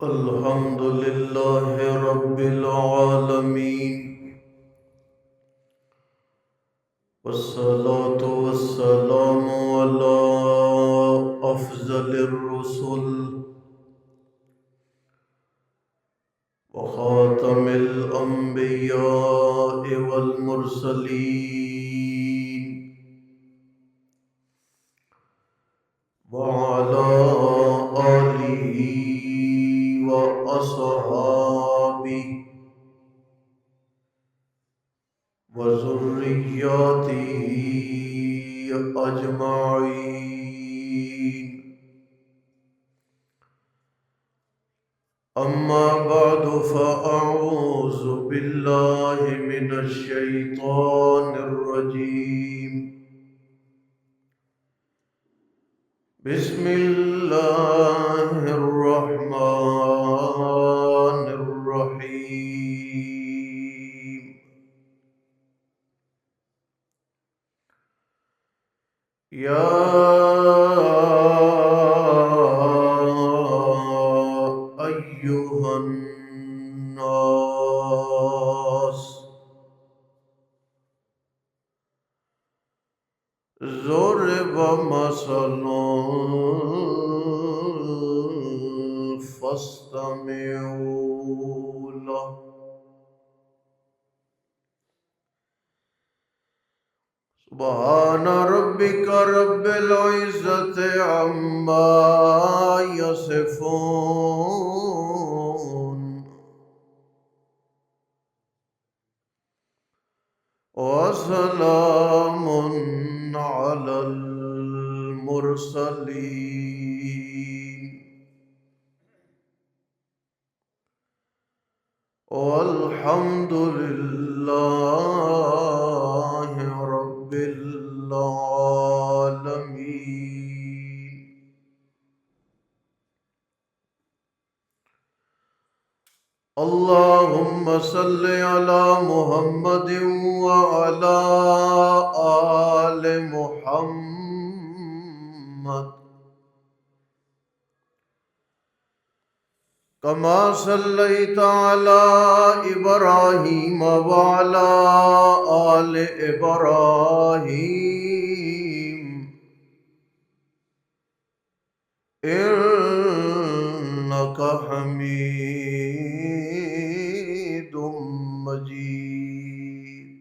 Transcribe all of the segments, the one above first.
الحمد لله رب العالمين، والصلاة والسلام على أفضل الرسل وخاتم الأنبياء والمرسلين، وعلى آله وأصحابه وذرياته أجمعين. أما بعد فأعوذ بالله من الشيطان الرجيم. بسم الله الرحمن الرحيم. يا أيها الناس ضرب مثل فاستمعوا له. سبحان ربك رب العزة عما يصفون، وسلام على المرسلين، والحمد لله رب العالمين. اللهم صل على محمد وعلى آل محمد كما صليت على إبراهيم وعلى آل إبراهيم إنك حميد مجيد.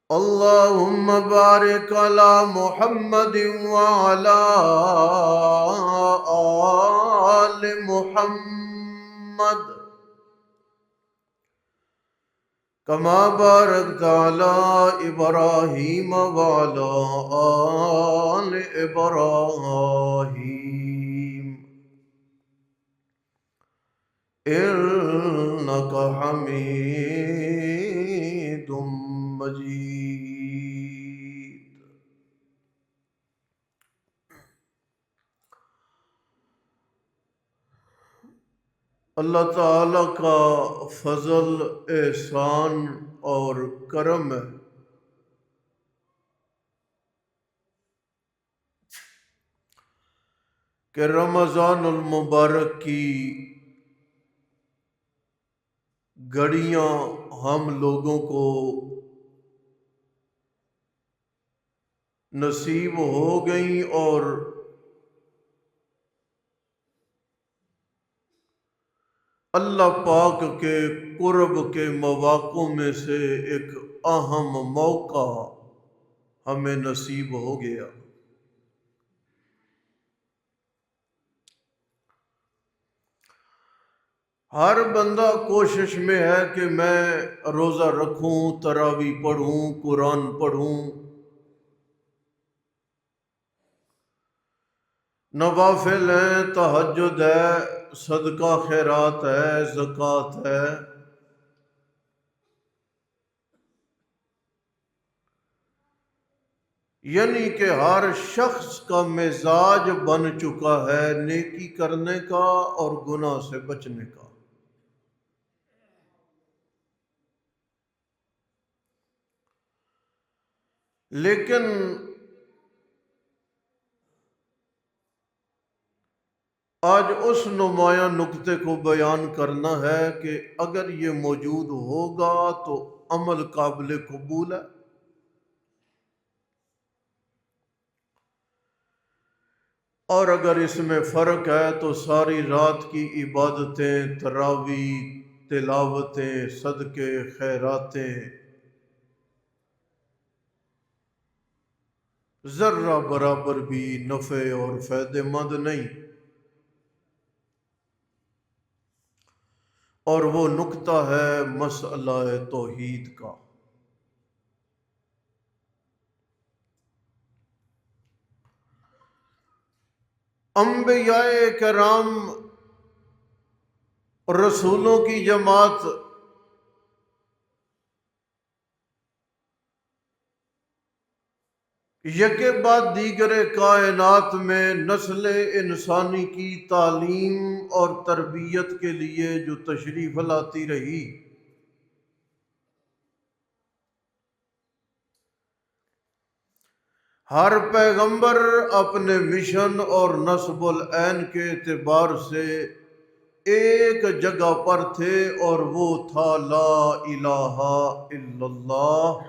اللهم بارك على محمد وعلى آل محمد كما باركت على إبراهيم وعلى آل إبراهيم إنك حميد مجيد. اللہ تعالیٰ کا فضل، احسان اور کرم ہے کہ رمضان المبارک کی گھڑیاں ہم لوگوں کو نصیب ہو گئیں، اور اللہ پاک کے قرب کے مواقع میں سے ایک اہم موقع ہمیں نصیب ہو گیا. ہر بندہ کوشش میں ہے کہ میں روزہ رکھوں، تراویح پڑھوں، قرآن پڑھوں، نوافل ہیں، تہجد ہے، صدقہ خیرات ہے، زکوٰۃ ہے. یعنی کہ ہر شخص کا مزاج بن چکا ہے نیکی کرنے کا اور گناہ سے بچنے کا. لیکن آج اس نمایاں نکتے کو بیان کرنا ہے کہ اگر یہ موجود ہوگا تو عمل قابل قبول ہے، اور اگر اس میں فرق ہے تو ساری رات کی عبادتیں، تراویح، تلاوتیں، صدقے، خیراتیں ذرہ برابر بھی نفع اور فائدہ مند نہیں۔ اور وہ نکتہ ہے مسئلہ توحید کا۔ انبیاء کرام، رسولوں کی جماعت یکے بعد دیگر کائنات میں نسل انسانی کی تعلیم اور تربیت کے لیے جو تشریف لاتی رہی، ہر پیغمبر اپنے مشن اور نصب العین کے اعتبار سے ایک جگہ پر تھے، اور وہ تھا لا الہ الا اللہ،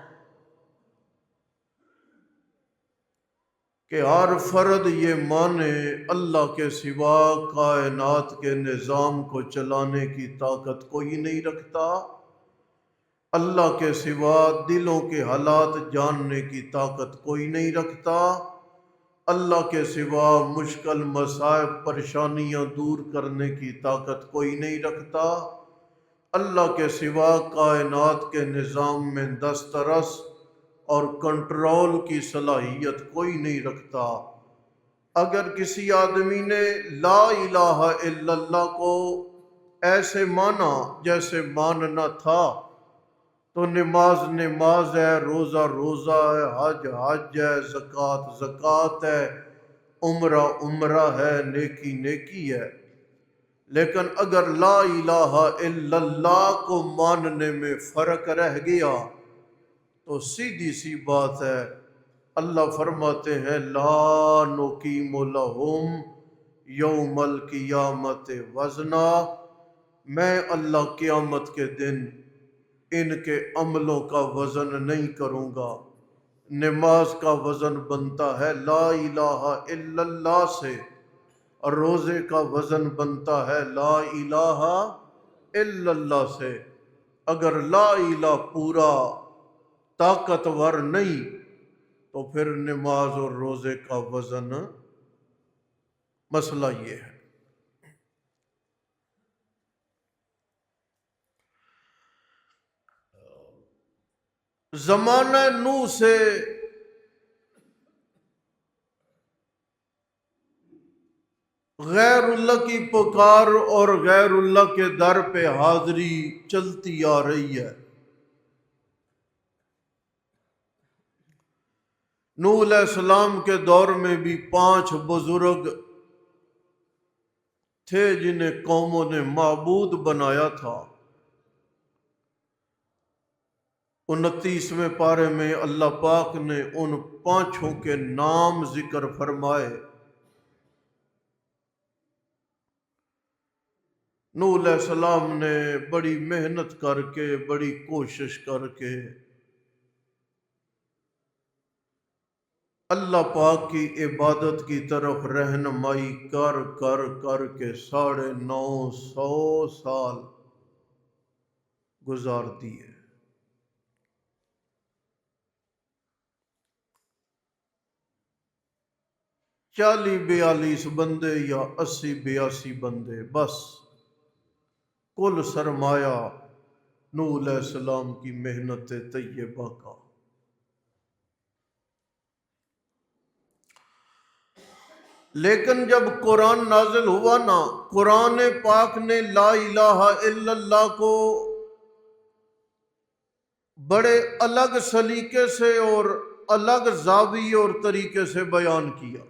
کہ ہر فرد یہ مانے اللہ کے سوا کائنات کے نظام کو چلانے کی طاقت کوئی نہیں رکھتا، اللہ کے سوا دلوں کے حالات جاننے کی طاقت کوئی نہیں رکھتا، اللہ کے سوا مشکل مصائب پریشانیاں دور کرنے کی طاقت کوئی نہیں رکھتا، اللہ کے سوا کائنات کے نظام میں دسترس اور کنٹرول کی صلاحیت کوئی نہیں رکھتا۔ اگر کسی آدمی نے لا الہ الا اللہ کو ایسے مانا جیسے ماننا تھا، تو نماز نماز ہے، روزہ روزہ ہے، حج حج ہے، زکوٰۃ زکوٰۃ ہے، عمرہ عمرہ ہے، نیکی نیکی ہے۔ لیکن اگر لا الہ الا اللہ کو ماننے میں فرق رہ گیا تو سیدھی سی بات ہے، اللہ فرماتے ہیں لا نقیم لہم یوم القیامت وزنا، میں اللہ قیامت کے دن ان کے عملوں کا وزن نہیں کروں گا۔ نماز کا وزن بنتا ہے لا الہ الا اللہ سے، اور روزے کا وزن بنتا ہے لا الہ الا اللہ سے۔ اگر لا الہ پورا طاقتور نہیں تو پھر نماز اور روزے کا وزن، مسئلہ یہ ہے۔ زمانہ نوح سے غیر اللہ کی پکار اور غیر اللہ کے در پہ حاضری چلتی آ رہی ہے۔ نوح علیہ السلام کے دور میں بھی 5 بزرگ تھے جنہیں قوموں نے معبود بنایا تھا۔ 29ویں پارے میں اللہ پاک نے ان 5 کے نام ذکر فرمائے۔ نوح علیہ السلام نے بڑی محنت کر کے، بڑی کوشش کر کے اللہ پاک کی عبادت کی طرف رہنمائی کر کر کر کے 950 سال گزار دیے۔ 40-42 بندے یا 80-82 بندے بس کل سرمایہ نوح علیہ السلام کی محنت طیبہ کا۔ لیکن جب قرآن نازل ہوا نا، قرآن پاک نے لا الہ الا اللہ کو بڑے الگ سلیقے سے اور الگ زاویے اور طریقے سے بیان کیا۔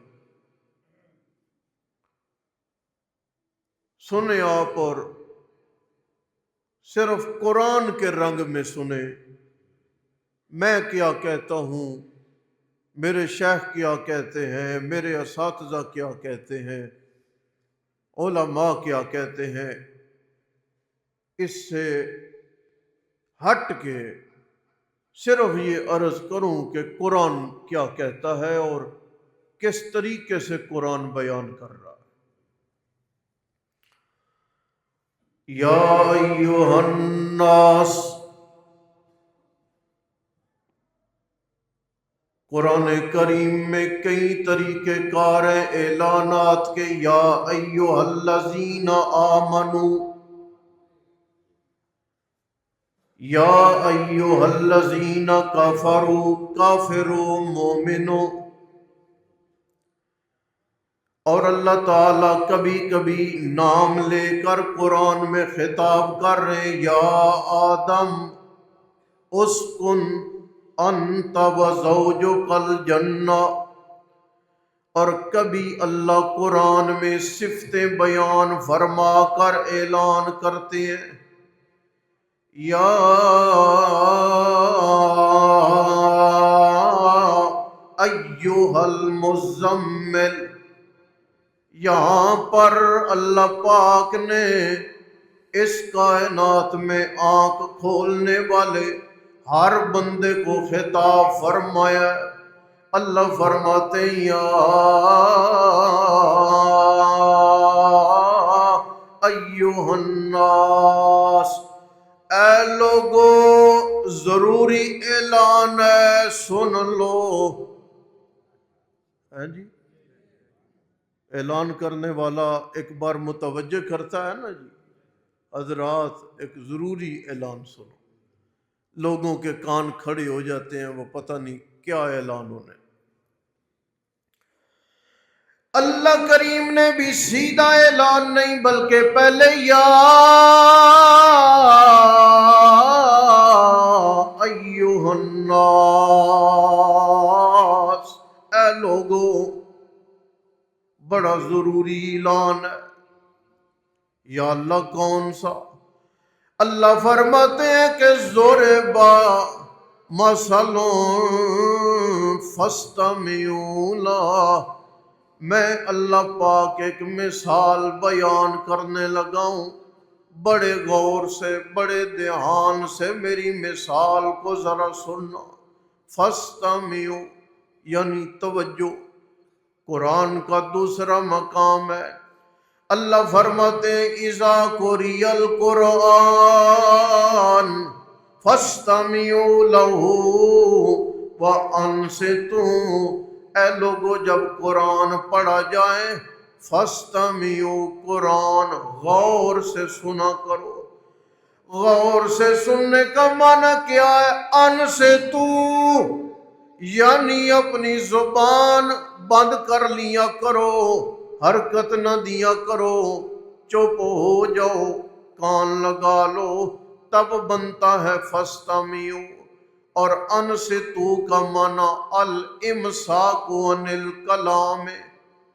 سنیں آپ، اور صرف قرآن کے رنگ میں سنیں، میں کیا کہتا ہوں، میرے شیخ کیا کہتے ہیں، میرے اساتذہ کیا کہتے ہیں، علماء کیا کہتے ہیں، اس سے ہٹ کے صرف یہ عرض کروں کہ قرآن کیا کہتا ہے اور کس طریقے سے قرآن بیان کر رہا ہے۔ یا ایھا الناس، قرآن کریم میں کئی طریقے کار ہیں اعلانات کے۔ یا ایھا الذین آمنو، یا ایھا الذین کفروا، کافرو مومنو۔ اور اللہ تعالیٰ کبھی کبھی نام لے کر قرآن میں خطاب کر رہے ہیں، یا آدم اسکن انت وزوجک الجنہ۔ اور کبھی اللہ قرآن میں صفتیں بیان فرما کر اعلان کرتے ہیں، یا ایھا المزمل۔ یہاں پر اللہ پاک نے اس کائنات میں آنکھ کھولنے والے ہر بندے کو خطاب فرمایا۔ اللہ فرماتے ہیں، یا ایھا الناس، اے لوگو ضروری اعلان ہے، سن لو۔ ہے جی، اعلان کرنے والا ایک بار متوجہ کرتا ہے نا جی، حضرات ایک ضروری اعلان سنو۔ لوگوں کے کان کھڑے ہو جاتے ہیں، وہ پتہ نہیں کیا اعلان ہونے۔ اللہ کریم نے بھی سیدھا اعلان نہیں بلکہ پہلے یا ایھا الناس، اے لوگو، بڑا ضروری اعلان ہے۔ یا اللہ کون سا؟ اللہ فرماتے ہیں کہ ضربا مثل فاستمعوا لہ، میں اللہ پاک ایک مثال بیان کرنے لگا ہوں، بڑے غور سے، بڑے دھیان سے میری مثال کو ذرا سننا۔ فاستمعوا یعنی توجہ، قرآن کا دوسرا مقام ہے۔ اللہ فرماتے ہیں، اذا قرئ القرآن فاستمعوا لہ وانصتوا، اے لوگو جب قرآن پڑھا جائے، فاستمعوا، قرآن غور سے سنا کرو۔ غور سے سننے کا معنی کیا ہے؟ انصتوا یعنی اپنی زبان بند کر لیا کرو، حرکت نہ دیا کرو، چپ ہو جاؤ، کان لگا لو، تب بنتا ہے فاستمعوا۔ اور انصتوا کا معنی الامساک عن الکلام،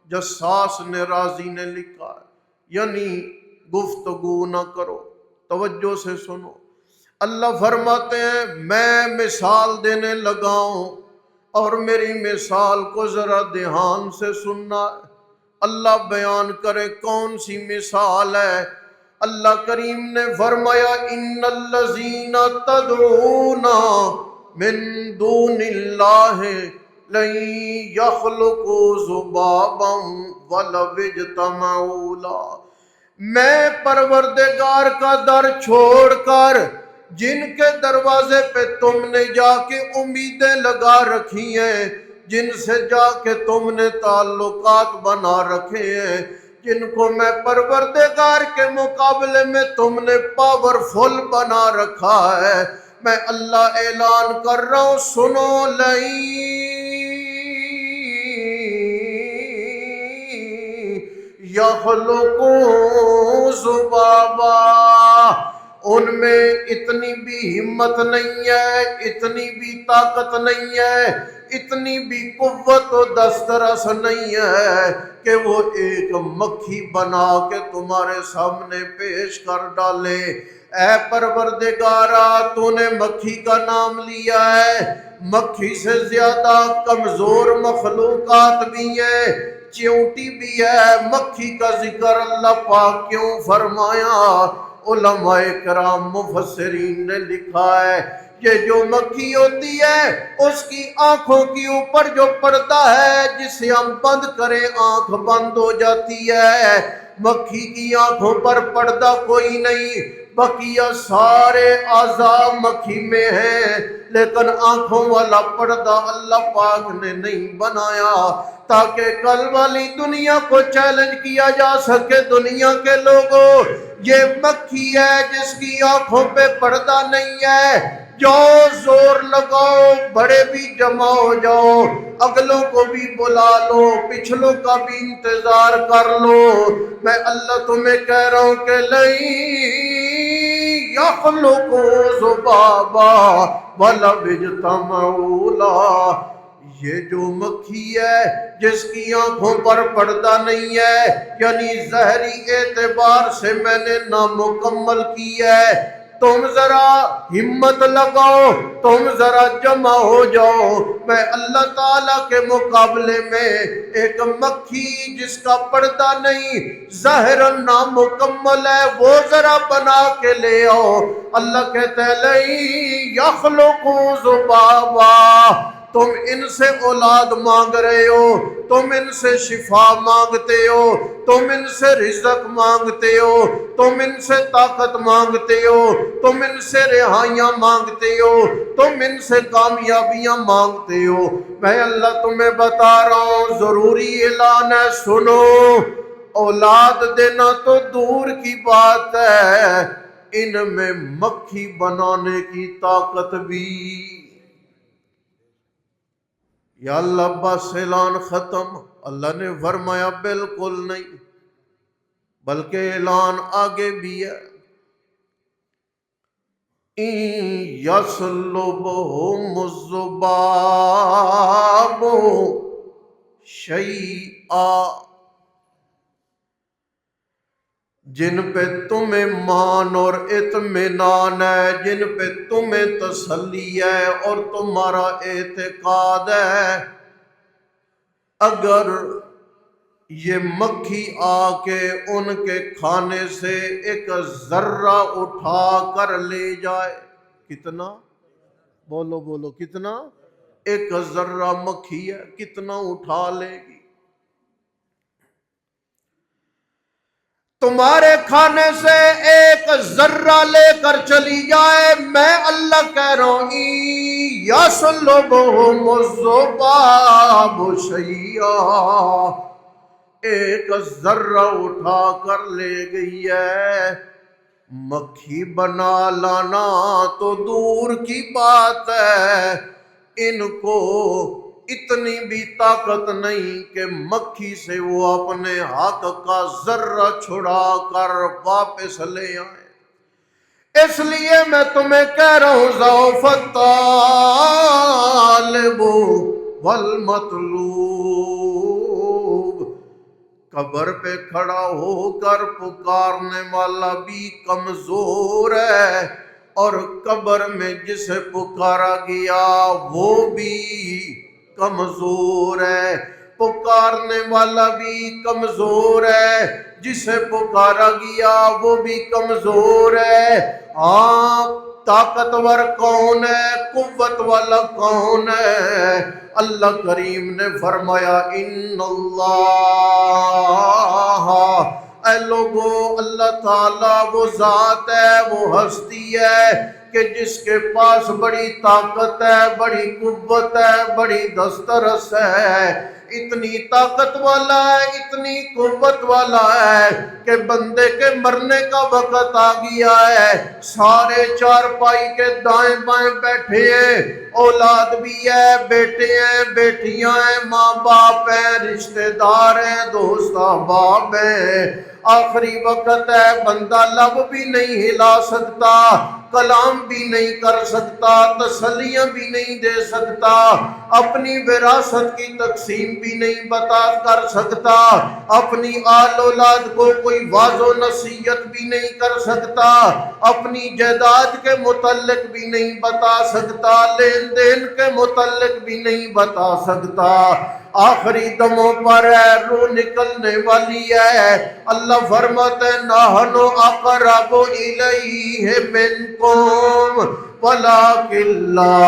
جساس نے رازی نے لکھا ہے، یعنی گفتگو نہ کرو، توجہ سے سنو۔ اللہ فرماتے ہیں میں مثال دینے لگا ہوں اور میری مثال کو ذرا دھیان سے سننا ہے۔ اللہ بیان کرے کون سی مثال ہے۔ اللہ کریم نے فرمایا، ان الذین تدعون من دون اللہ لن یخلقوا ذبابا ولو اجتمعوا لہ۔ میں پروردگار کا در چھوڑ کر جن کے دروازے پہ تم نے جا کے امیدیں لگا رکھی ہیں، جن سے جا کے تم نے تعلقات بنا رکھے ہیں، جن کو میں پروردگار کے مقابلے میں تم نے پاورفل بنا رکھا ہے، میں اللہ اعلان کر رہا ہوں، سنو، یخلقوا ذبابا، ان میں اتنی بھی ہمت نہیں ہے، اتنی بھی طاقت نہیں ہے، اتنی بھی قوت و دسترس نہیں ہے کہ وہ ایک مکھی بنا کے تمہارے سامنے پیش کر ڈالے۔ اے پروردگارا، تو نے مکھی کا نام لیا ہے، مکھی سے زیادہ کمزور مخلوقات بھی ہیں، چیونٹی بھی ہے، مکھی کا ذکر اللہ پاک کیوں فرمایا؟ علماء کرام مفسرین نے لکھا ہے یہ جو مکھی ہوتی ہے اس کی آنکھوں کے اوپر جو پردہ ہے جسے ہم بند کریں آنکھ بند ہو جاتی ہے، مکھی کی آنکھوں پر پردہ کوئی نہیں، بقیہ سارے اعضاء مکھی میں ہیں، لیکن آنکھوں والا پردہ اللہ پاک نے نہیں بنایا تاکہ کل والی دنیا کو چیلنج کیا جا سکے۔ دنیا کے لوگوں، یہ مکھی ہے جس کی آنکھوں پہ پردہ نہیں ہے، جاؤ زور لگاؤ، بڑے بھی جمع ہو جاؤ، اگلوں کو بھی بلا لو، پچھلوں کا بھی انتظار کر لو، میں اللہ تمہیں کہہ رہا ہوں کہ یخلق ذبابا ولو اجتمعوا لہ، یہ جو مکھی ہے جس کی آنکھوں پر پردہ نہیں ہے، یعنی ظاہری اعتبار سے میں نے نامکمل کی ہے، تم ذرا ہمت لگاؤ، تم ذرا جمع ہو جاؤ، میں اللہ تعالیٰ کے مقابلے میں ایک مکھی جس کا پردہ نہیں، ظاہراً نامکمل ہے، وہ ذرا بنا کے لے آؤ۔ اللہ کہتے ہیں لَن یخلقوا ذبابا، تم ان سے اولاد مانگ رہے ہو، تم ان سے شفا مانگتے ہو، تم ان سے رزق مانگتے ہو، تم ان سے طاقت مانگتے ہو، تم ان سے رہائیاں مانگتے ہو، تم ان سے کامیابیاں مانگتے ہو، میں اللہ تمہیں بتا رہا ہوں ضروری اعلان ہے، سنو، اولاد دینا تو دور کی بات ہے، ان میں مکھی بنانے کی طاقت بھی۔ یا اللہ بس اعلان ختم؟ اللہ نے فرمایا بالکل نہیں، بلکہ اعلان آگے بھی ہے، یسلبہم الذباب شیئا، جن پہ تمہیں مان اور اطمینان ہے، جن پہ تمہیں تسلی ہے اور تمہارا اعتقاد ہے، اگر یہ مکھی آ کے ان کے کھانے سے ایک ذرہ اٹھا کر لے جائے، کتنا؟ بولو بولو، کتنا؟ ایک ذرہ مکھی ہے، کتنا اٹھا لے گی؟ تمہارے کھانے سے ایک ذرہ لے کر چلی جائے، میں اللہ کہہ رہا ہوں یسلبہم الذباب شیئا، ایک ذرہ اٹھا کر لے گئی ہے، مکھی بنا لانا تو دور کی بات ہے، ان کو اتنی بھی طاقت نہیں کہ مکھی سے وہ اپنے حق کا ذرہ چھڑا کر واپس لے آئے۔ اس لیے میں تمہیں کہہ رہا ہوں ضعف الطالب والمطلوب، قبر پہ کھڑا ہو کر پکارنے والا بھی کمزور ہے، اور قبر میں جسے پکارا گیا وہ بھی کمزور ہے، پکارنے والا بھی کمزور ہے، جسے پکارا گیا وہ بھی کمزور ہے۔ ہاں، طاقتور کون ہے؟ قوت والا کون ہے؟ اللہ کریم نے فرمایا ان اللہ، اے لوگو، اللہ تعالیٰ وہ ذات ہے، وہ ہستی ہے کہ جس کے پاس بڑی طاقت ہے، بڑی قوت ہے، بڑی دسترس ہے، اتنی طاقت والا ہے، اتنی قوت والا ہے کہ بندے کے مرنے کا وقت آ گیا ہے، سارے چارپائی کے دائیں بائیں بیٹھے ہیں، اولاد بھی ہے، بیٹے ہیں، بیٹیاں ہیں، ماں باپ ہیں، رشتہ دار ہیں، دوست احباب ہیں، آخری وقت ہے، بندہ لب بھی نہیں ہلا سکتا، کلام بھی نہیں کر سکتا، تسلیاں بھی نہیں دے سکتا، اپنی وراثت کی تقسیم بھی نہیں بتا کر سکتا، اپنی آل اولاد کو کوئی واعظ و نصیحت بھی نہیں کر سکتا، اپنی جائیداد کے متعلق بھی نہیں بتا سکتا، لین دین کے متعلق بھی نہیں بتا سکتا، آخری دموں پر ہے، روح نکلنے والی ہے۔ اللہ فرماتے ہیں نحن اقرب الیہ منکم ولکن لا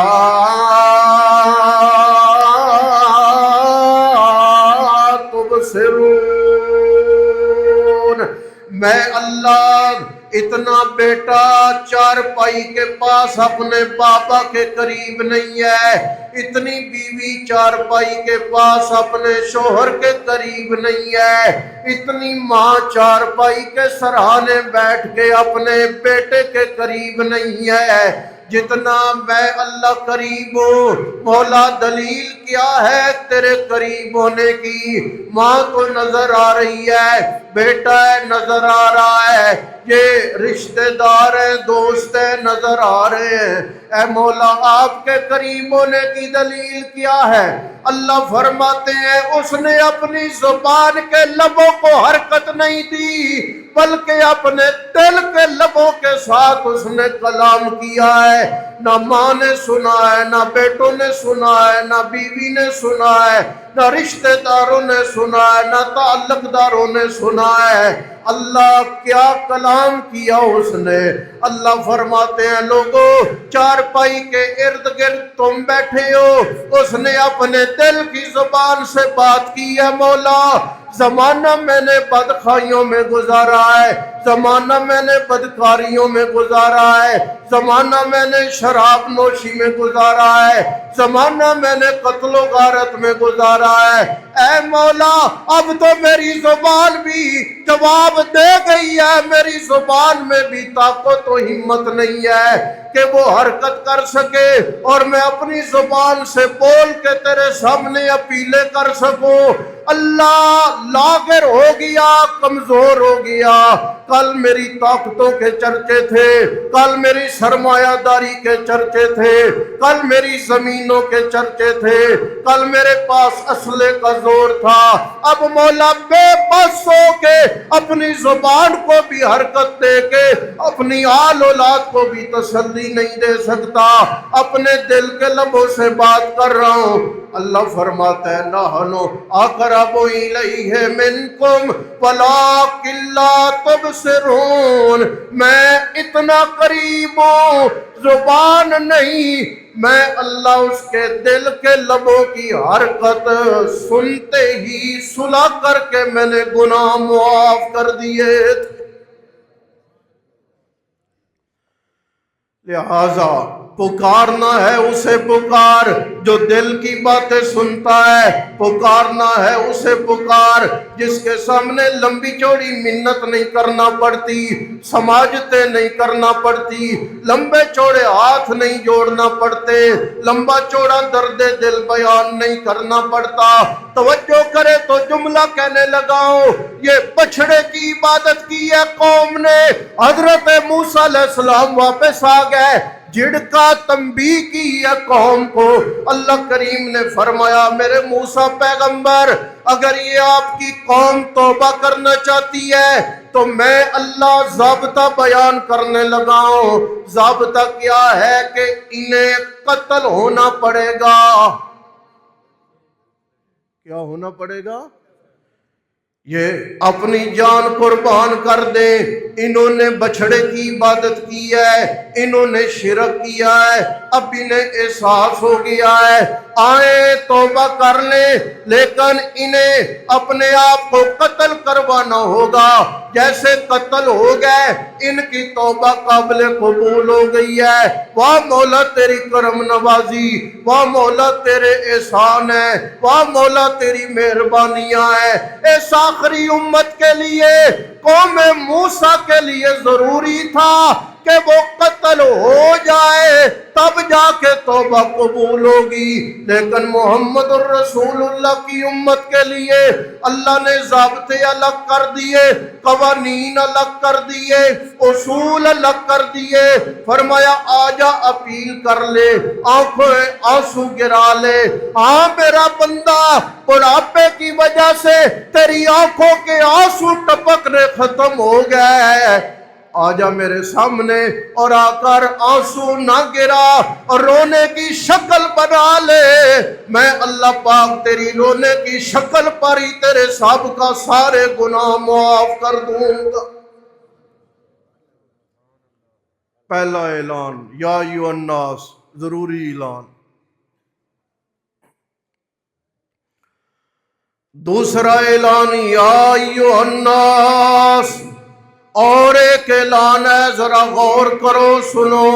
تبصرون۔ میں اللہ اتنا بیٹا چارپائی کے پاس اپنے بابا کے قریب نہیں ہے، اتنی بیوی چارپائی کے پاس اپنے شوہر کے قریب نہیں ہے، اتنی ماں چارپائی کے سرہانے بیٹھ کے اپنے بیٹے کے قریب نہیں ہے جتنا میں اللہ قریب ہوں۔ مولا دلیل کیا ہے تیرے قریب ہونے کی؟ ماں تو نظر آ رہی ہے، بیٹا ہے نظر آ رہا ہے، یہ رشتہ دار ہیں، دوست ہیں نظر آ رہے ہیں۔ اے مولا آپ کے قریب ہونے کی دلیل کیا ہے؟ اللہ فرماتے ہیں اس نے اپنی زبان کے لبوں کو حرکت نہیں دی، بلکہ اپنے دل کے لبوں کے ساتھ اس نے کلام کیا ہے۔ نہ ماں نے سنا ہے، نہ بیٹوں نے سنا ہے، نہ بیوی نے سنا ہے، نہ رشتہ داروں نے سنا ہے، نہ تعلق داروں نے سنا ہے۔ اللہ کیا کلام کیا اس نے؟ اللہ فرماتے ہیں لوگوں چارپائی کے ارد گرد تم بیٹھے ہو، اس نے اپنے دل کی زبان سے بات کی ہے۔ مولا زمانہ میں نے بدخائیوں میں گزارا ہے، زمانہ میں نے بدکاریوں میں گزارا ہے، زمانہ میں نے شراب نوشی میں گزارا ہے، زمانہ میں نے قتل و غارت میں گزارا ہے۔ اے مولا اب تو میری زبان بھی جواب دے گئی ہے، میری زبان میں بھی طاقت و ہمت نہیں ہے کہ وہ حرکت کر سکے اور میں اپنی زبان سے بول کے تیرے سامنے اپیلیں کر سکوں۔ اللہ لاغر ہو گیا، کمزور ہو گیا۔ کل میری طاقتوں کے چرچے تھے، کل میری سرمایہ داری کے چرچے تھے، کل میری زمینوں کے چرچے تھے، کل میرے پاس اسلحے کا زور تھا۔ اب مولا بے بس ہو کے اپنی زبان کو بھی حرکت دے کے اپنی آل اولاد کو بھی تسلی نہیں دے سکتا، اپنے دل کے لبوں سے بات کر رہا ہوں۔ اللہ فرماتا ہے نحن اقرب الیہ منکم ولکن لا تبصرون۔ میں اتنا قریب ہوں، زبان نہیں، میں اللہ اس کے دل کے لبوں کی حرکت سنتے ہی صلح کر کے میں نے گناہ معاف کر دیے تھے۔ لہذا پکارنا ہے اسے پکار جو دل کی باتیں سنتا ہے، پکارنا ہے اسے پکار جس کے سامنے لمبی چوڑی منت نہیں کرنا پڑتی، سماجتیں نہیں کرنا پڑتی، لمبے چوڑے ہاتھ نہیں جوڑنا پڑتے، لمبا چوڑا درد دل بیان نہیں کرنا پڑتا۔ توجہ کرے تو جملہ کہنے لگاؤ، یہ بچھڑے کی عبادت کی ہے قوم نے، حضرت موسیٰ علیہ السلام واپس آ گئے، جھڑکا تنبیہ کی ہے قوم کو۔ اللہ کریم نے فرمایا میرے موسیٰ پیغمبر اگر یہ آپ کی قوم توبہ کرنا چاہتی ہے تو میں اللہ ضابطہ بیان کرنے لگا ہوں۔ ضابطہ کیا ہے کہ انہیں قتل ہونا پڑے گا۔ کیا ہونا پڑے گا؟ یہ اپنی جان قربان کر دیں۔ انہوں نے بچھڑے کی عبادت کی ہے، انہوں نے شرک کیا ہے، اب انہیں احساس ہو گیا ہے آئیں توبہ کر لیں، لیکن انہیں اپنے آپ کو قتل کروانا ہوگا۔ جیسے قتل ہو گئے ان کی توبہ قابل قبول ہو گئی ہے۔ واہ مولا تیری کرم نوازی، واہ مولا تیرے احسان ہے، واہ مولا تیری مہربانیاں ہیں۔ اس آخری امت کے لیے قوم موسیٰ کے لیے ضروری تھا کہ وہ قتل ہو جائے تب جا کے توبہ قبول ہوگی، لیکن محمد الرسول اللہ کی امت کے لیے اللہ نے ضابطے الگ کر دیے، قوانین الگ کر دیے، اصول الگ کر دیے۔ فرمایا آجا اپیل کر لے، آنکھوں آنسو گرا لے۔ ہاں میرا بندہ بڑھاپے کی وجہ سے تیری آنکھوں کے آنسو ٹپکنے ختم ہو گئے، آجا میرے سامنے اور آ کر آنسو نہ گرا اور رونے کی شکل بنا لے، میں اللہ پاک تیری رونے کی شکل پر ہی تیرے سابقہ سارے گناہ معاف کر دوں گا۔ پہلا اعلان یا ایھا الناس، ضروری اعلان۔ دوسرا اعلان یا ایھا الناس، اور ایک اعلان ہے، ذرا غور کرو سنو۔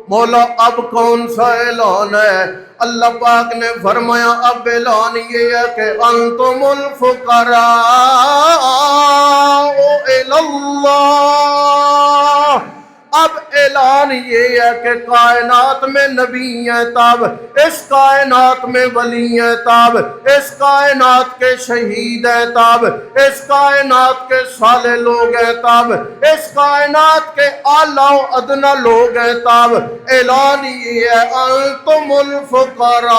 مولا اب کون سا اعلان ہے؟ اللہ پاک نے فرمایا اب اعلان یہ ہے کہ انتم الفقراء الی اللہ۔ اب اعلان یہ ہے کہ کائنات میں نبی ہیں تب، اس کائنات میں ولی ہیں تب، اس کائنات کے شہید ہیں تب، اس کائنات کے صالح لوگ ہیں تب، اس کائنات کے اعلیٰ و ادنیٰ لوگ ہیں تب۔ اعلان یہ ہے انتم الفقراء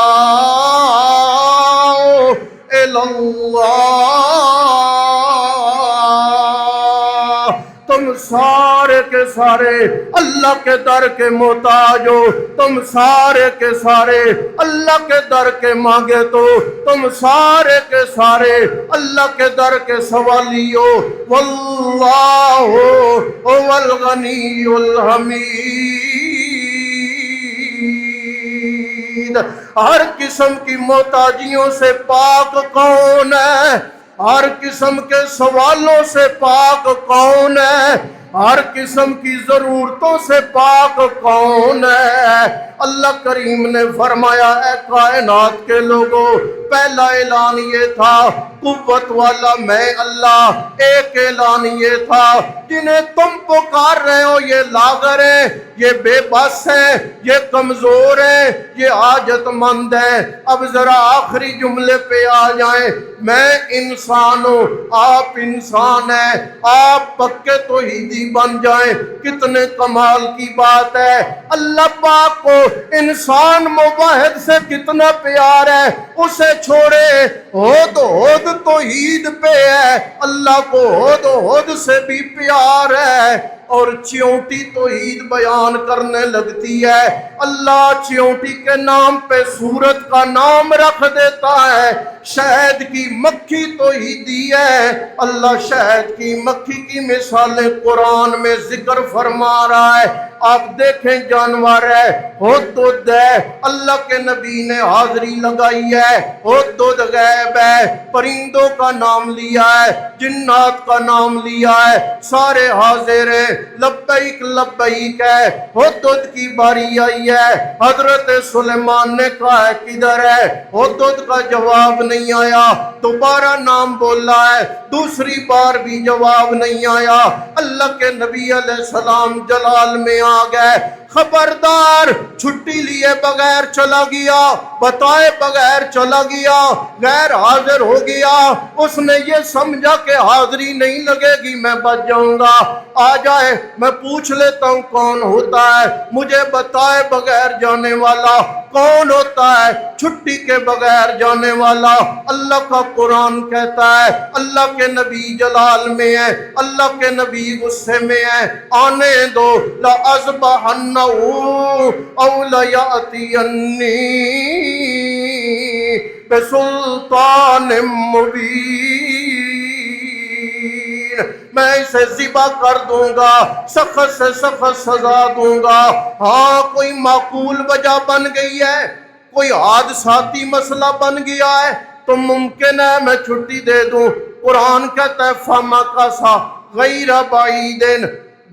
الی اللہ، تم سارے کے سارے اللہ کے در کے محتاج ہو، تم سارے کے سارے اللہ کے در کے مانگے تو، تم سارے کے سارے اللہ کے در کے سوالی ہو۔ واللہ هو الغنی الحمید۔ ہر قسم کی محتاجیوں سے پاک کون ہے؟ ہر قسم کے سوالوں سے پاک کون ہے؟ ہر قسم کی ضرورتوں سے پاک کون ہے؟ اللہ کریم نے فرمایا اے کائنات کے لوگوں، پہلا اعلان یہ تھا قوت والا میں اللہ، ایک اعلان یہ تھا جنہیں تم پکار رہے ہو یہ لاغر ہیں، یہ بے بس ہیں، یہ کمزور ہیں، یہ حاجت مند ہیں۔ اب ذرا آخری جملے پہ آ جائیں، میں انسان ہوں، آپ انسان ہیں، آپ پکے توحیدی بن جائیں، کتنے کمال کی بات ہے۔ اللہ پاک کو انسان موحد سے کتنا پیار ہے، اسے چھوڑے ہود ہود توحید پہ ہے، اللہ کو ہود ہود سے بھی پیار ہے، اور چیونٹی توحید بیان کرنے لگتی ہے۔ اللہ چیونٹی کے نام پہ سورت کا نام رکھ دیتا ہے، شہد کی مکھی توحیدی ہے۔ اللہ شہد کی مکھی کی مثالیں قرآن میں ذکر فرما رہا ہے۔ آپ دیکھیں جانور ہے، ہدہد ہے، اللہ کے نبی نے حاضری لگائی ہے، ہدہد غیب ہے، پرندوں کا نام لیا ہے، جنات کا نام لیا ہے، سارے حاضر ہیں، لبیک لبیک ہے۔ ہدہد کی باری آئی ہے، حضرت سلیمان نے کہا ہے کدھر ہے؟ ہدہد کا جواب نہیں آیا، دوبارہ نام بولا ہے، دوسری بار بھی جواب نہیں آیا۔ اللہ کے نبی علیہ السلام جلال میں آ گئے، خبردار، چھٹی لیے بغیر چلا گیا، بتائے بغیر چلا گیا، غیر حاضر ہو گیا۔ اس نے یہ سمجھا کہ حاضری نہیں لگے گی میں بچ جاؤں گا، آ جائے میں پوچھ لیتا ہوں کون ہوتا ہے، مجھے بتائے بغیر جانے والا کون ہوتا ہے، چھٹی کے بغیر جانے والا۔ اللہ کا قرآن کہتا ہے اللہ کے نبی جلال میں ہے، اللہ کے نبی غصے میں ہے، آنے دو، لَأَذْبَحَنَّهُ أَوْ لَيَأْتِيَنِّي بِسُلْطَانٍ مُبِينٍ، میں اسے ذبح کر دوں گا، سخت سے سخت سزا دوں گا۔ ہاں کوئی معقول وجہ بن گئی ہے، کوئی حادثاتی مسئلہ بن گیا ہے تو ممکن ہے میں چھٹی دے دوں۔ قرآن کہتا ہے فَمَكَثَ غَيْرَ بَعِيدٍ،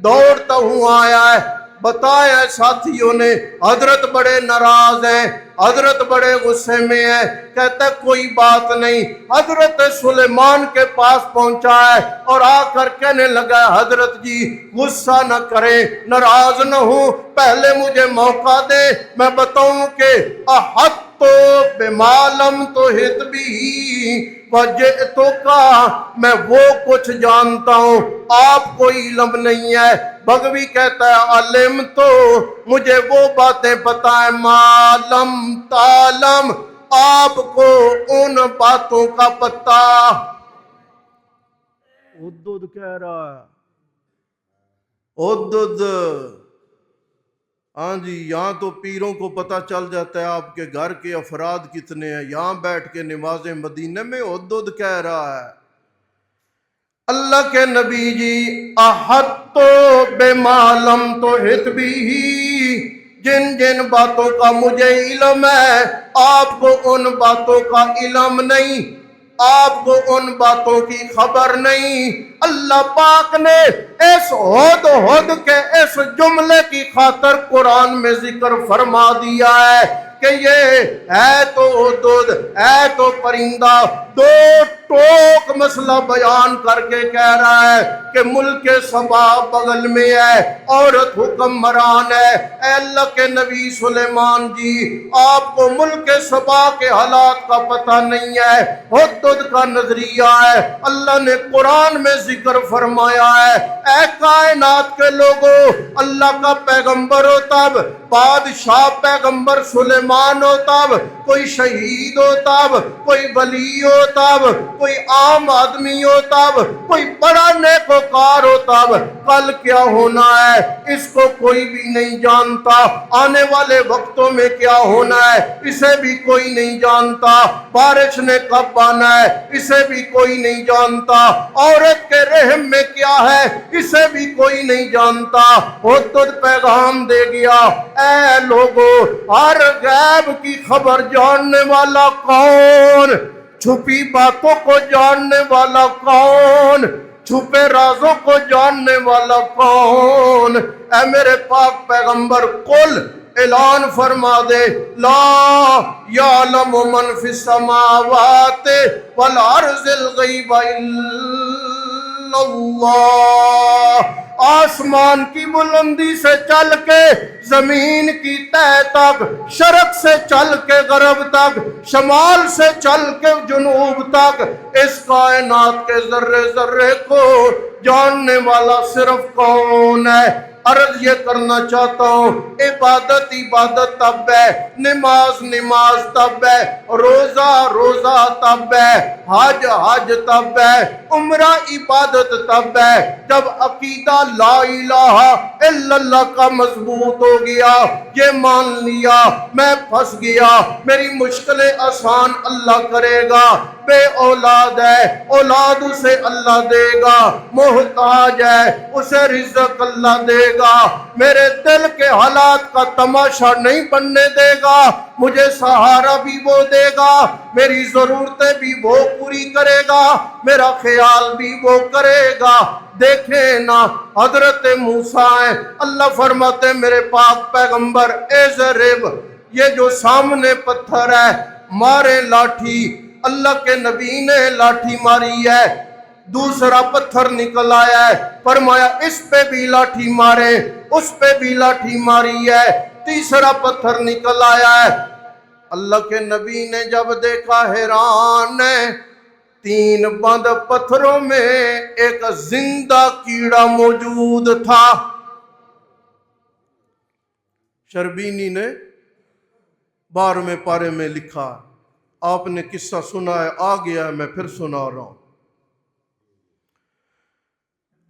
دوڑتا ہوں آیا ہے۔ بتایا ساتھیوں نے حضرت بڑے ناراض ہیں، حضرت بڑے غصے میں ہیں، کہتا ہے کوئی بات نہیں۔ حضرت سلیمان کے پاس پہنچا ہے اور آ کر کہنے لگا حضرت جی غصہ نہ کریں، ناراض نہ ہوں، پہلے مجھے موقع دے، میں بتاؤں کہ احط بما لم تحط به وجئتک، میں وہ کچھ جانتا ہوں آپ کو علم نہیں ہے۔ بغوی کہتا ہے علم تو مجھے وہ باتیں پتہ ہے معلم تعلم، آپ کو ان باتوں کا پتہ۔ ہدہد کہہ رہا ہے عدد، ہاں جی، یہاں تو پیروں کو پتہ چل جاتا ہے آپ کے گھر کے افراد کتنے ہیں، یہاں بیٹھ کے نماز مدینہ میں عدد کہہ رہا ہے۔ اللہ کے نبی جی احط بما لم تحط بھی، جن جن باتوں کا مجھے علم ہے آپ کو ان باتوں کا علم نہیں، آپ کو ان باتوں کی خبر نہیں۔ اللہ پاک نے اس ہد کے اس جملے کی خاطر قرآن میں ذکر فرما دیا ہے کہ یہ ہے تو عدد، ہے تو پرندہ، دو ٹوک مسئلہ بیان کر کے کہہ رہا ہے کہ ملک سبا بغل میں ہے، عورت حکمران ہے۔ اے اللہ کے نبی سلیمان جی، آپ کو ملک سبا کے حالات کا پتہ نہیں ہے، حدود کا نظریہ ہے۔ اللہ نے قرآن میں ذکر فرمایا ہے، اے کائنات کے لوگوں، اللہ کا پیغمبر ہو تب، بادشاہ پیغمبر سلیمان ہو تب، کوئی شہید ہو تب، کوئی ولی ہو تب، کوئی عام آدمی ہو تب، کوئی بڑا نیکوکار ہو تب، کل کیا ہونا ہے اس کو کوئی بھی نہیں جانتا، آنے والے وقتوں میں کیا ہونا ہے اسے بھی کوئی نہیں جانتا، بارش نے کب آنا ہے اسے بھی کوئی نہیں جانتا، عورت کے رحم میں کیا ہے اسے بھی کوئی نہیں جانتا۔ حدود پیغام دے گیا، اے لوگو، ہر غیب کی خبر جاننے والا کون؟ چھپی باتوں کو جاننے والا کون؟ چھپے رازوں کو جاننے والا کون؟ اے میرے پاک پیغمبر، قل اعلان فرما دے، لا یعلم من فی السماوات والارض الغیب الا اللہ۔ آسمان کی بلندی سے چل کے زمین کی تہہ تک، شرق سے چل کے غرب تک، شمال سے چل کے جنوب تک، اس کائنات کے ذرے ذرے کو جاننے والا صرف کون ہے؟ عرض یہ کرنا چاہتا ہوں، عبادت عبادت تب ہے، نماز نماز تب ہے، روزہ روزہ تب ہے، حج حج تب ہے، عمرہ عبادت تب ہے جب عقیدہ لا الہ الا اللہ کا مضبوط ہو گیا، یہ مان لیا میں پھنس گیا، میری مشکلیں آسان اللہ کرے گا، بے اولاد ہے اولاد اسے اللہ دے گا، محتاج ہے اسے رزق اللہ دے گا، میرے دل کے حالات کا تماشا نہیں بننے دے گا، مجھے سہارا بھی وہ دے گا، میری ضرورتیں بھی وہ پوری کرے گا، میرا خیال بھی وہ کرے گا۔ دیکھیں نا حضرت موسیٰ ہیں، اللہ فرماتے ہیں میرے پاک پیغمبر اضرب، یہ جو سامنے پتھر ہے مارے لاٹھی، اللہ کے نبی نے لاٹھی ماری ہے، دوسرا پتھر نکل آیا ہے، فرمایا اس پہ بھی لاٹھی مارے، اس پہ بھی لاٹھی ماری ہے، تیسرا پتھر نکل آیا ہے۔ اللہ کے نبی نے جب دیکھا حیران ہے، 3 بند پتھروں میں ایک زندہ کیڑا موجود تھا۔ شربینی نے 12ویں پارے میں لکھا، آپ نے قصہ سنا ہے، آ گیا ہے میں پھر سنا رہا ہوں۔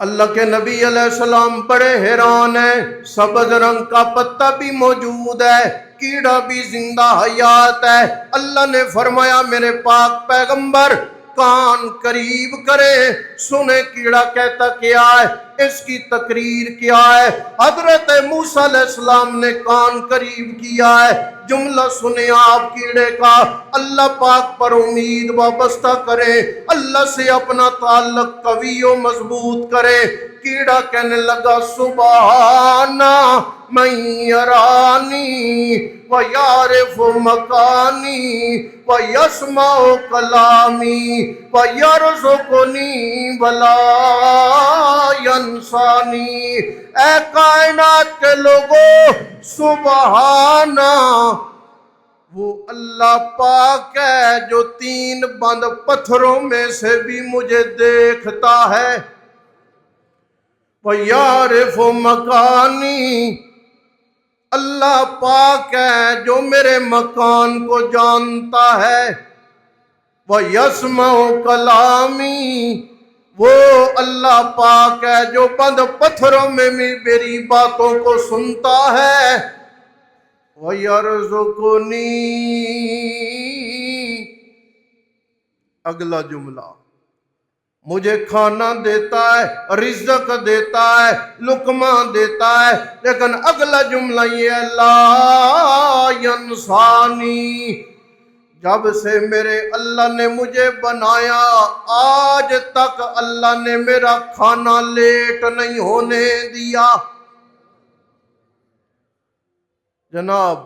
اللہ کے نبی علیہ السلام بڑے حیران ہیں، سبز رنگ کا پتہ بھی موجود ہے، کیڑا بھی زندہ حیات ہے۔ اللہ نے فرمایا میرے پاک پیغمبر کان قریب کرے، سنے کیڑا کہتا کیا ہے، اس کی تقریر کیا ہے۔ حضرت موسیٰ علیہ السلام نے کان قریب کیا ہے، جملہ سنے آپ کیڑے کا، اللہ پاک پر امید وابستہ کرے، اللہ سے اپنا تعلق قوی و مضبوط کرے۔ کیڑا کہنے لگا سبحانہ من یرانی ویعرف مکانی ویسمع کلامی ویرزقنی ولا ینسانی۔ اے کائنات کے لوگوں، سبحانہ، وہ اللہ پاک ہے جو 3 بند پتھروں میں سے بھی مجھے دیکھتا ہے، وَيَعْرِفُ مَكَانِي، اللہ پاک ہے جو میرے مکان کو جانتا ہے، وَيَسْمَعُ كَلَامِي، وہ اللہ پاک ہے جو بند پتھروں میں بھی میری باتوں کو سنتا ہے۔ وَيَرْزُقُنِي، اگلا جملہ، مجھے کھانا دیتا ہے، رزق دیتا ہے، لقمہ دیتا ہے، لیکن اگلا جملہ یہ ہے لا ینسانی، جب سے میرے اللہ نے مجھے بنایا آج تک اللہ نے میرا کھانا لیٹ نہیں ہونے دیا۔ جناب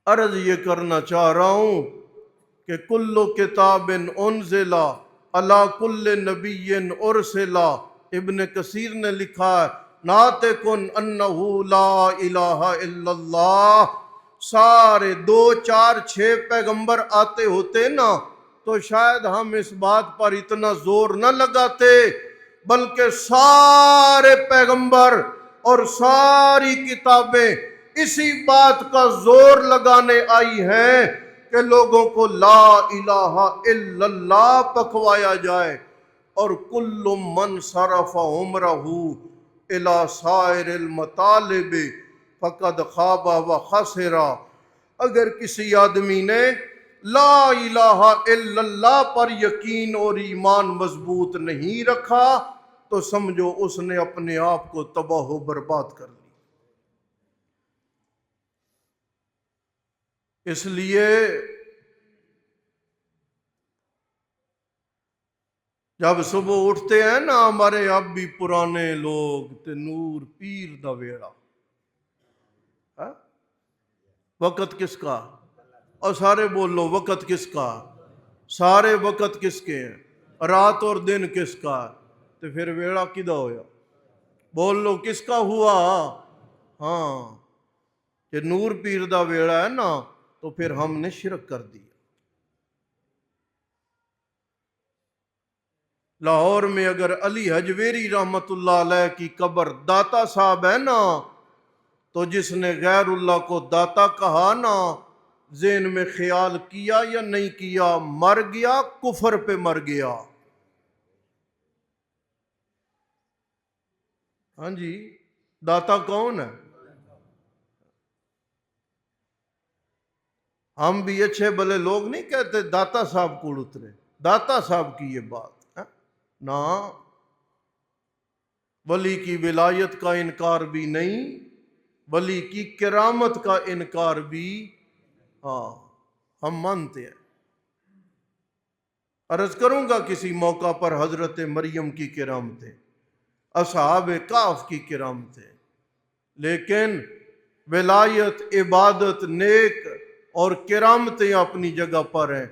عرض یہ کرنا چاہ رہا ہوں کہ کل کتاب انزل علی کل نبی ارسلا، ابن کثیر نے لکھا ہے ناطقن انہ لا الہ الا اللہ، سارے 2 4 6 پیغمبر آتے ہوتے نا تو شاید ہم اس بات پر اتنا زور نہ لگاتے، بلکہ سارے پیغمبر اور ساری کتابیں اسی بات کا زور لگانے آئی ہیں کہ لوگوں کو لا الہ الا اللہ پکوایا جائے، اور کل من صرف عمرہ الی سائر المطالب فقد خواب و خسرا، اگر کسی آدمی نے لا الہ الا اللہ پر یقین اور ایمان مضبوط نہیں رکھا تو سمجھو اس نے اپنے آپ کو تباہ و برباد کر لیا۔ اس لیے جب صبح اٹھتے ہیں نا ہمارے اب بھی پرانے لوگ تے نور پیر دا ویڑا، ہاں؟ وقت کس کا؟ اور سارے بولو وقت کس کا؟ سارے وقت کس کے ہیں؟ رات اور دن کس کا؟ تو پھر ویڑا کدھا ہویا؟ بول لو کس کا ہوا؟ ہاں کہ نور پیر دا ویڑا ہے نا تو پھر ہم نے شرک کر دی۔ لاہور میں اگر علی حجویری رحمت اللہ علیہ کی قبر داتا صاحب ہے نا تو جس نے غیر اللہ کو داتا کہا نا، ذہن میں خیال کیا یا نہیں کیا، مر گیا، کفر پہ مر گیا۔ ہاں جی، داتا کون ہے؟ ہم بھی اچھے بھلے لوگ نہیں کہتے داتا صاحب کوڑ اترے، داتا صاحب کی یہ بات ہے نا، ولی کی ولایت کا انکار بھی نہیں، ولی کی کرامت کا انکار بھی ہاں ہم مانتے ہیں۔ عرض کروں گا کسی موقع پر حضرت مریم کی کرامتیں، اصحاب کہف کی کرامتیں، لیکن ولایت، عبادت، نیک اور کرامتیں اپنی جگہ پر ہیں۔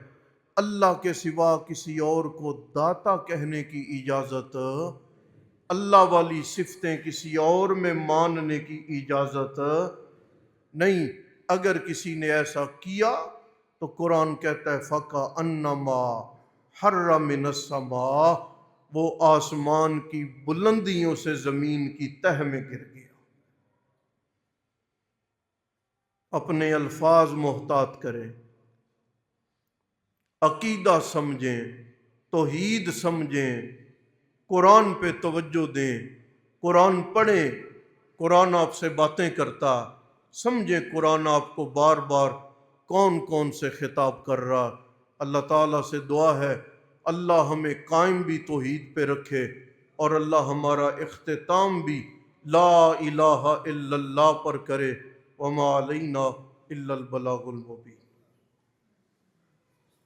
اللہ کے سوا کسی اور کو داتا کہنے کی اجازت، اللہ والی صفتیں کسی اور میں ماننے کی اجازت نہیں۔ اگر کسی نے ایسا کیا تو قرآن کہتا ہے فَكَأَنَّمَا حَرَّ مِنَ السَّمَاءِ، وہ آسمان کی بلندیوں سے زمین کی تہ میں گر گیا۔ اپنے الفاظ محتاط کریں، عقیدہ سمجھیں، توحید سمجھیں، قرآن پہ توجہ دیں، قرآن پڑھیں، قرآن آپ سے باتیں کرتا، سمجھیں قرآن آپ کو بار بار کون کون سے خطاب کر رہا۔ اللہ تعالیٰ سے دعا ہے اللہ ہمیں قائم بھی توحید پہ رکھے، اور اللہ ہمارا اختتام بھی لا الہ الا اللہ پر کرے۔ وما علینا الا البلاغ المبین۔